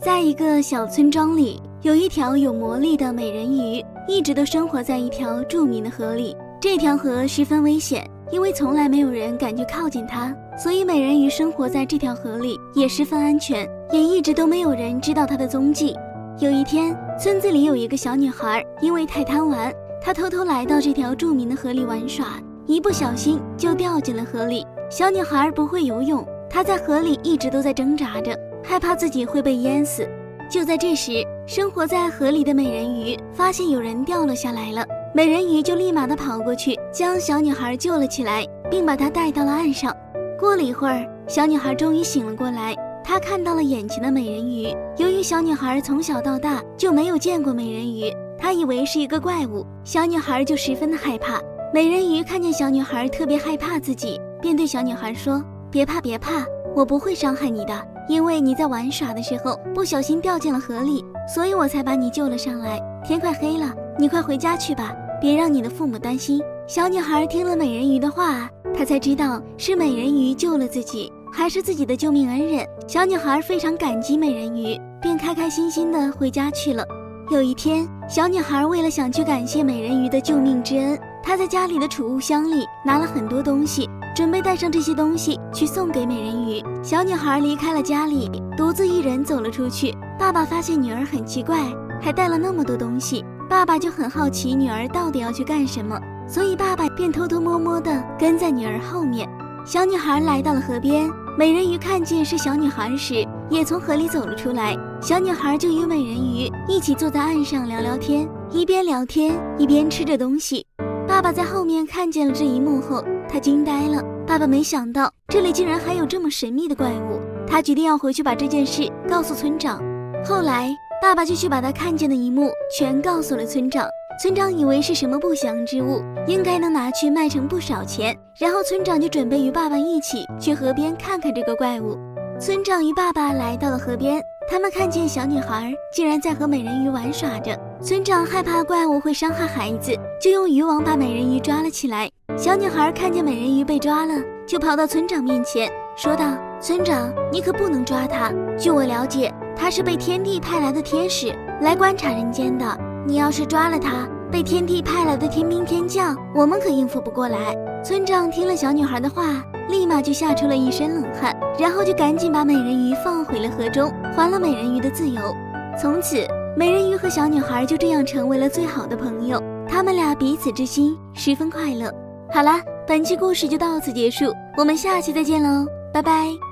在一个小村庄里，有一条有魔力的美人鱼，一直都生活在一条著名的河里。这条河十分危险，因为从来没有人敢去靠近它，所以美人鱼生活在这条河里也十分安全，也一直都没有人知道它的踪迹。有一天，村子里有一个小女孩，因为太贪玩，她偷偷来到这条著名的河里玩耍，一不小心就掉进了河里。小女孩不会游泳，她在河里一直都在挣扎着，害怕自己会被淹死。就在这时，生活在河里的美人鱼发现有人掉了下来了，美人鱼就立马的跑过去，将小女孩救了起来，并把她带到了岸上。过了一会儿，小女孩终于醒了过来，她看到了眼前的美人鱼。由于小女孩从小到大就没有见过美人鱼，她以为是一个怪物，小女孩就十分的害怕。美人鱼看见小女孩特别害怕自己，便对小女孩说：别怕别怕，我不会伤害你的，因为你在玩耍的时候不小心掉进了河里，所以我才把你救了上来。天快黑了，你快回家去吧，别让你的父母担心。小女孩听了美人鱼的话，她才知道是美人鱼救了自己，还是自己的救命恩人。小女孩非常感激美人鱼，便开开心心地回家去了。有一天，小女孩为了想去感谢美人鱼的救命之恩，她在家里的储物箱里拿了很多东西，准备带上这些东西去送给美人鱼。小女孩离开了家里，独自一人走了出去。爸爸发现女儿很奇怪，还带了那么多东西，爸爸就很好奇女儿到底要去干什么，所以爸爸便偷偷摸摸地跟在女儿后面。小女孩来到了河边，美人鱼看见是小女孩时，也从河里走了出来。小女孩就与美人鱼一起坐在岸上聊聊天，一边聊天一边吃着东西。爸爸在后面看见了这一幕后，他惊呆了。爸爸没想到这里竟然还有这么神秘的怪物，他决定要回去把这件事告诉村长。后来爸爸就去把他看见的一幕全告诉了村长。村长以为是什么不祥之物，应该能拿去卖成不少钱，然后村长就准备与爸爸一起去河边看看这个怪物。村长与爸爸来到了河边，他们看见小女孩竟然在和美人鱼玩耍着。村长害怕怪物会伤害孩子，就用渔网把美人鱼抓了起来。小女孩看见美人鱼被抓了，就跑到村长面前说道：村长，你可不能抓她，据我了解，她是被天帝派来的天使，来观察人间的。你要是抓了她，被天帝派来的天兵天将，我们可应付不过来。村长听了小女孩的话，立马就吓出了一身冷汗，然后就赶紧把美人鱼放回了河中，还了美人鱼的自由。从此，美人鱼和小女孩就这样成为了最好的朋友，他们俩彼此之心，十分快乐。好啦，本期故事就到此结束，我们下期再见喽，拜拜。